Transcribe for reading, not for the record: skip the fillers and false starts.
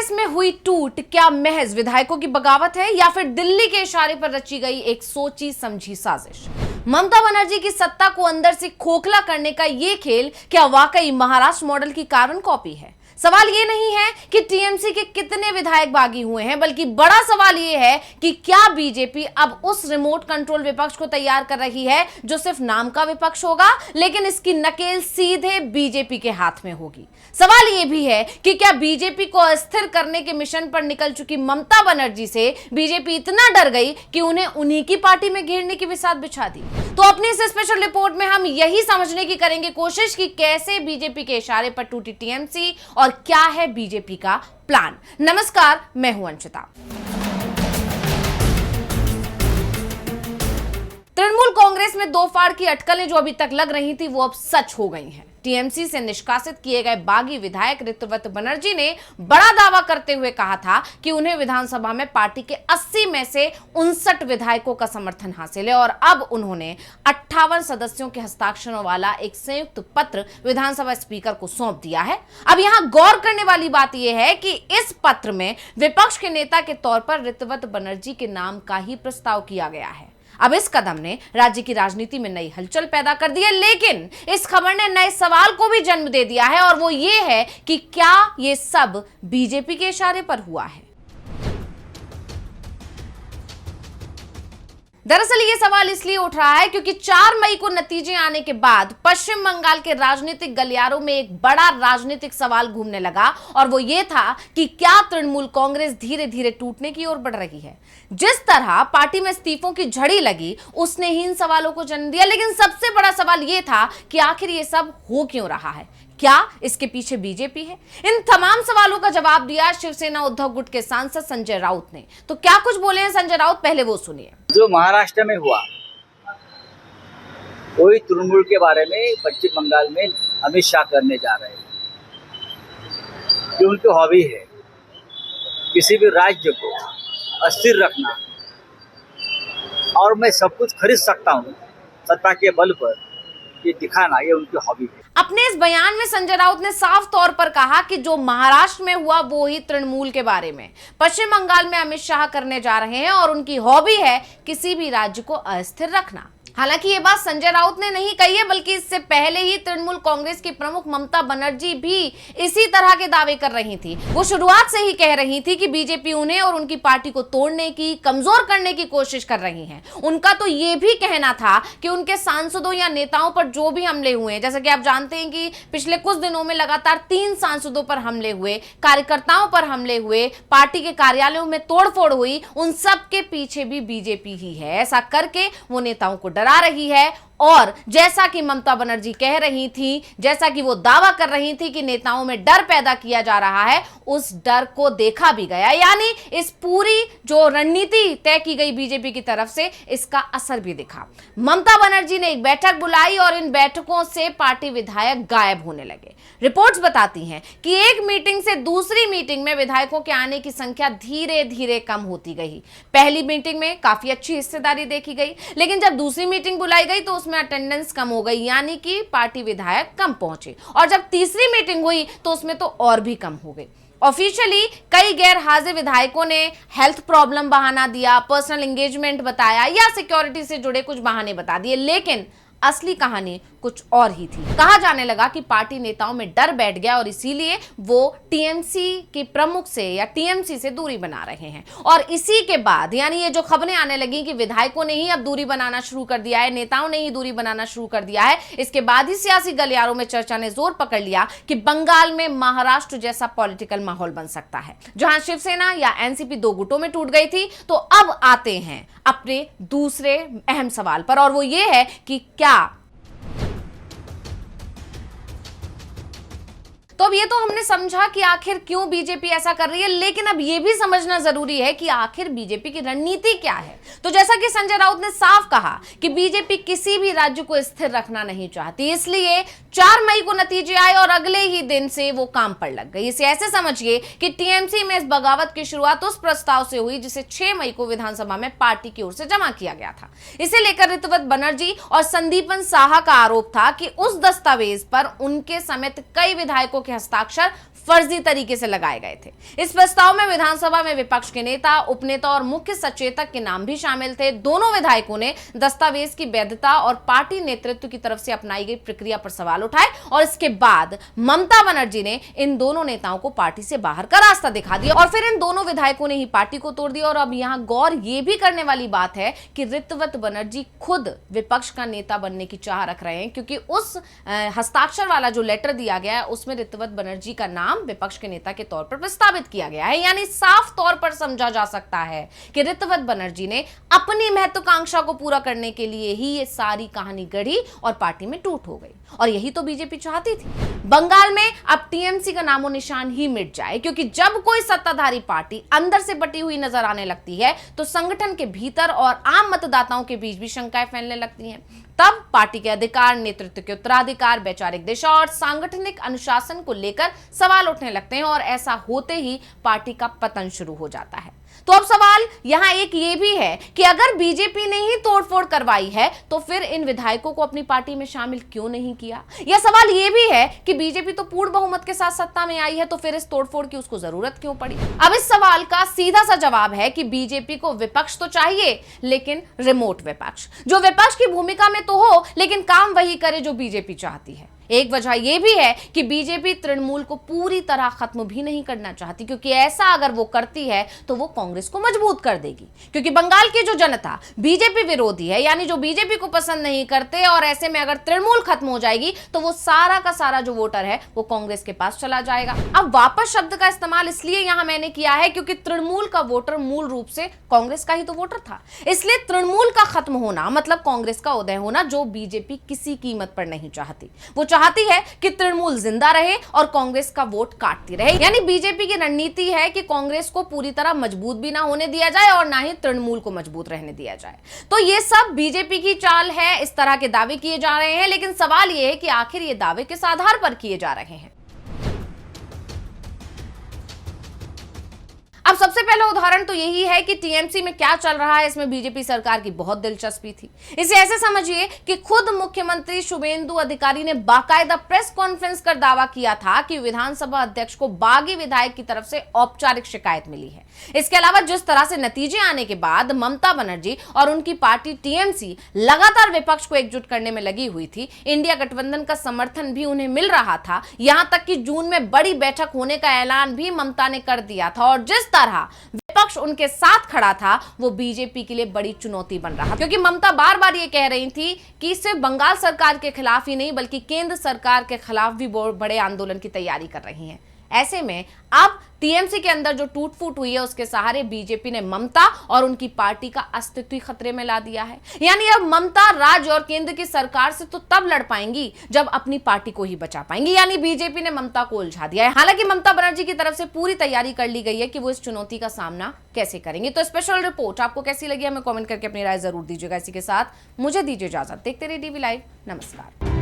कांग्रेस में हुई टूट क्या महज विधायकों की बगावत है या फिर दिल्ली के इशारे पर रची गई एक सोची समझी साजिश? ममता बनर्जी की सत्ता को अंदर से खोखला करने का ये खेल क्या वाकई महाराष्ट्र मॉडल की कार्बन कॉपी है? सवाल ये नहीं है कि टीएमसी के कितने विधायक बागी हुए हैं, बल्कि बड़ा सवाल ये है कि क्या बीजेपी अब उस रिमोट कंट्रोल विपक्ष को तैयार कर रही है जो सिर्फ नाम का विपक्ष होगा, लेकिन इसकी नकेल सीधे बीजेपी के हाथ में होगी। सवाल ये भी है कि क्या बीजेपी को अस्थिर करने के मिशन पर निकल चुकी ममता बनर्जी से बीजेपी इतना डर गई कि उन्हें उन्हीं की पार्टी में घेरने की बिसात बिछा दी? तो अपनी इस स्पेशल रिपोर्ट में हम यही समझने की करेंगे कोशिश कि कैसे बीजेपी के इशारे पर टूटी टीएमसी और क्या है बीजेपी का प्लान। नमस्कार, मैं हूं अंशिता। तृणमूल कांग्रेस में दो फाड़ की अटकलें जो अभी तक लग रही थी वो अब सच हो गई हैं। टीएमसी से निष्कासित किए गए बागी विधायक ऋतुव्रत बनर्जी ने बड़ा दावा करते हुए कहा था कि उन्हें विधानसभा में पार्टी के 80 में से 59 विधायकों का समर्थन हासिल है और अब उन्होंने 58 सदस्यों के हस्ताक्षरों वाला एक संयुक्त पत्र विधानसभा स्पीकर को सौंप दिया है। अब यहां गौर करने वाली बात यह है कि इस पत्र में विपक्ष के नेता के तौर पर ऋतुव्रत बनर्जी के नाम का ही प्रस्ताव किया गया है। अब इस कदम ने राज्य की राजनीति में नई हलचल पैदा कर दी है, लेकिन इस खबर ने नए सवाल को भी जन्म दे दिया है और वो ये है कि क्या ये सब बीजेपी के इशारे पर हुआ है? दरअसल ये सवाल इसलिए उठ रहा है क्योंकि 4 मई को नतीजे आने के बाद पश्चिम बंगाल के राजनीतिक गलियारों में एक बड़ा राजनीतिक सवाल घूमने लगा और वो ये था कि क्या तृणमूल कांग्रेस धीरे धीरे टूटने की ओर बढ़ रही है। जिस तरह पार्टी में इस्तीफों की झड़ी लगी उसने ही इन सवालों को जन्म दिया, लेकिन सबसे बड़ा सवाल ये था कि आखिर ये सब हो क्यों रहा है? क्या इसके पीछे बीजेपी है? इन तमाम सवालों का जवाब दिया शिवसेना उद्धव गुट के सांसद संजय राउत ने। तो क्या कुछ बोले हैं संजय राउत, पहले वो सुनिए। जो महाराष्ट्र में हुआ वही तृणमूल के बारे में पश्चिम बंगाल में अमित शाह करने जा रहे हैं। जो उनकी हॉबी है किसी भी राज्य को अस्थिर रखना, और मैं सब कुछ खरीद सकता हूँ सत्ता के बल पर, ये दिखाना, ये उनकी हॉबी है। अपने इस बयान में संजय राउत ने साफ तौर पर कहा कि जो महाराष्ट्र में हुआ वो ही तृणमूल के बारे में पश्चिम बंगाल में अमित शाह करने जा रहे हैं और उनकी हॉबी है किसी भी राज्य को अस्थिर रखना। हालांकि ये बात संजय राउत ने नहीं कही है, बल्कि इससे पहले ही तृणमूल कांग्रेस की प्रमुख ममता बनर्जी भी इसी तरह के दावे कर रही थी। वो शुरुआत से ही कह रही थी कि बीजेपी उन्हें और उनकी पार्टी को तोड़ने की, कमजोर करने की कोशिश कर रही है। उनका तो ये भी कहना था कि उनके सांसदों या नेताओं पर जो भी हमले हुए, जैसा कि आप जानते हैं कि पिछले कुछ दिनों में लगातार 3 सांसदों पर हमले हुए, कार्यकर्ताओं पर हमले हुए, पार्टी के कार्यालयों में तोड़फोड़ हुई, उन सब के पीछे भी बीजेपी ही है। ऐसा करके वो नेताओं को डरा रही है और जैसा कि ममता बनर्जी कह रही थी, जैसा कि वो दावा कर रही थी कि नेताओं में डर पैदा किया जा रहा है, उस डर को देखा भी गया। यानी इस पूरी जो रणनीति तय की गई बीजेपी की तरफ से, इसका असर भी दिखा। ममता बनर्जी ने एक बैठक बुलाई और इन बैठकों से पार्टी विधायक गायब होने लगे। रिपोर्ट्स बताती हैं कि एक मीटिंग से दूसरी मीटिंग में विधायकों के आने की संख्या धीरे धीरे कम होती गई। पहली मीटिंग में काफी अच्छी हिस्सेदारी देखी गई, लेकिन जब दूसरी मीटिंग बुलाई गई तो उसमें अटेंडेंस कम हो गई, यानी कि पार्टी विधायक कम पहुंचे। और जब तीसरी मीटिंग हुई तो उसमें तो और भी कम हो गई। ऑफिशियली कई गैर हाजिर विधायकों ने हेल्थ प्रॉब्लम बहाना दिया, पर्सनल एंगेजमेंट बताया या सिक्योरिटी से जुड़े कुछ बहाने बता दिए, लेकिन असली कहानी कुछ और ही थी। कहा जाने लगा कि पार्टी नेताओं में डर बैठ गया और इसीलिए वो टीएमसी के प्रमुख से या टीएमसी से दूरी बना रहे हैं। और इसी के बाद यानी ये जो खबरें आने लगी कि विधायकों ने ही अब दूरी बनाना शुरू कर दिया है, नेताओं ने ही दूरी बनाना शुरू कर दिया है, इसके बाद ही सियासी गलियारों में चर्चा ने जोर पकड़ लिया कि बंगाल में महाराष्ट्र जैसा पॉलिटिकल माहौल बन सकता है। जहां शिवसेना या एनसीपी 2 गुटों में टूट गई थी, तो अब आते हैं अपने दूसरे अहम सवाल पर, और वो ये है कि क्या तो अब ये तो हमने समझा कि आखिर क्यों बीजेपी ऐसा कर रही है, लेकिन अब ये भी समझना जरूरी है कि आखिर बीजेपी की रणनीति क्या है। तो जैसा कि संजय राउत ने साफ कहा कि बीजेपी किसी भी राज्य को स्थिर रखना नहीं चाहती, इसलिए 4 मई को नतीजे आए और अगले ही दिन से वो काम पर लग गई। इसे ऐसे समझिए कि टीएमसी में इस बगावत की शुरुआत उस प्रस्ताव से हुई जिसे 6 मई को विधानसभा में पार्टी की ओर से जमा किया गया था। इसे लेकर ऋतुव्रत बनर्जी और संदीपन साहा का आरोप था कि उस दस्तावेज पर उनके समेत कई विधायकों के हस्ताक्षर फर्जी तरीके से लगाए गए थे। इस प्रस्ताव में विधानसभा में विपक्ष के नेता, उपनेता और मुख्य सचेतक के नाम भी शामिल थे। दोनों विधायकों ने दस्तावेज की वैधता और पार्टी नेतृत्व की तरफ से अपनाई गई प्रक्रिया पर सवाल उठाए और इसके बाद ममता बनर्जी ने इन दोनों नेताओं को पार्टी से बाहर का रास्ता दिखा दिया और फिर इन दोनों विधायकों ने ही पार्टी को तोड़ दिया। और अब यहां गौर यह भी करने वाली बात है कि ऋतुवत बनर्जी खुद विपक्ष का नेता बनने की चाह रख रहे हैं, क्योंकि उस हस्ताक्षर वाला जो लेटर दिया गया है उसमें ऋतुवत बनर्जी का नाम विपक्ष के नेता के तौर पर प्रस्तावित किया गया है। यानी साफ तौर पर समझा जा सकता है कि ऋतुवत बनर्जी ने अपनी महत्वाकांक्षा को पूरा करने के लिए ही ये सारी कहानी गढ़ी और पार्टी में टूट हो गई। और यही तो बीजेपी चाहती थी। बंगाल में अब टीएमसी का नामो निशान ही मिट जाए, क्योंकि जब कोई सत्ताधारी पार्टी अंदर से बटी हुई नजर आने लगती है तो संगठन के भीतर और आम मतदाताओं के बीच भी शंकाएं फैलने लगती हैं। तब पार्टी के अधिकार, नेतृत्व के उत्तराधिकार, वैचारिक दिशा और सांगठनिक अनुशासन को लेकर सवाल उठने लगते हैं और ऐसा होते ही पार्टी का पतन शुरू हो जाता है। तो अब सवाल यहां एक ये भी है कि अगर बीजेपी ने ही तोड़फोड़ करवाई है तो फिर इन विधायकों को अपनी पार्टी में शामिल क्यों नहीं किया? यह सवाल ये भी है कि बीजेपी तो पूर्ण बहुमत के साथ सत्ता में आई है, तो फिर इस तोड़फोड़ की उसको जरूरत क्यों पड़ी? अब इस सवाल का सीधा सा जवाब है कि बीजेपी को विपक्ष तो चाहिए, लेकिन रिमोट विपक्ष, जो विपक्ष की भूमिका में तो हो लेकिन काम वही करे जो बीजेपी चाहती है। एक वजह यह भी है कि बीजेपी तृणमूल को पूरी तरह खत्म भी नहीं करना चाहती, क्योंकि ऐसा अगर वो करती है तो वो कांग्रेस को मजबूत कर देगी। क्योंकि बंगाल की जो जनता बीजेपी विरोधी है, यानी जो बीजेपी को पसंद नहीं करते, और ऐसे में अगर तृणमूल खत्म हो जाएगी तो वो सारा का सारा जो वोटर है वो कांग्रेस के पास चला जाएगा। अब वापस शब्द का इस्तेमाल इसलिए यहां मैंने किया है क्योंकि तृणमूल का वोटर मूल रूप से कांग्रेस का ही तो वोटर था। इसलिए तृणमूल का खत्म होना मतलब कांग्रेस का उदय होना, जो बीजेपी किसी कीमत पर नहीं चाहती। वो चाहती है कि तृणमूल जिंदा रहे और कांग्रेस का वोट काटती रहे। यानी बीजेपी की रणनीति है कि कांग्रेस को पूरी तरह मजबूत भी ना होने दिया जाए और ना ही तृणमूल को मजबूत रहने दिया जाए। तो ये सब बीजेपी की चाल है। इस तरह के दावे किए जा रहे हैं, लेकिन सवाल यह है कि आखिर ये दावे किस आधार पर किए जा रहे हैं। अब सबसे पहला उदाहरण तो यही है कि टीएमसी में क्या चल रहा है, इसमें बीजेपी सरकार की बहुत दिलचस्पी थी। इसे ऐसे समझिए कि खुद मुख्यमंत्री शुभेंदु अधिकारी ने बाकायदा प्रेस कॉन्फ्रेंस कर दावा किया था कि विधानसभा अध्यक्ष को बागी विधायक की तरफ से औपचारिक शिकायत मिली है। इसके अलावा जिस तरह से नतीजे आने के बाद ममता बनर्जी और उनकी पार्टी टीएमसी लगातार विपक्ष को एकजुट करने में लगी हुई थी, इंडिया गठबंधन का समर्थन भी उन्हें मिल रहा था, यहां तक कि जून में बड़ी बैठक होने का ऐलान भी ममता ने कर दिया था। और जिस तरह विपक्ष उनके साथ खड़ा था वो बीजेपी के लिए बड़ी चुनौती बन रहा, क्योंकि ममता बार बार ये कह रही थी कि सिर्फ बंगाल सरकार के खिलाफ ही नहीं बल्कि केंद्र सरकार के खिलाफ भी बड़े आंदोलन की तैयारी कर रही हैं। ऐसे में अब टीएमसी के अंदर जो टूट फूट हुई है उसके सहारे बीजेपी ने ममता और उनकी पार्टी का अस्तित्व खतरे में ला दिया है। यानी अब ममता राज्य और केंद्र की सरकार से तो तब लड़ पाएंगी जब अपनी पार्टी को ही बचा पाएंगी। यानी बीजेपी ने ममता को उलझा दिया है। हालांकि ममता बनर्जी की तरफ से पूरी तैयारी कर ली गई है कि वो इस चुनौती का सामना कैसे करेंगे। तो स्पेशल रिपोर्ट आपको कैसी लगी हमें कमेंट करके अपनी राय जरूर दीजिएगा। इसी के साथ मुझे दीजिए इजाजत। देखते रहिए डीवी लाइव। नमस्कार।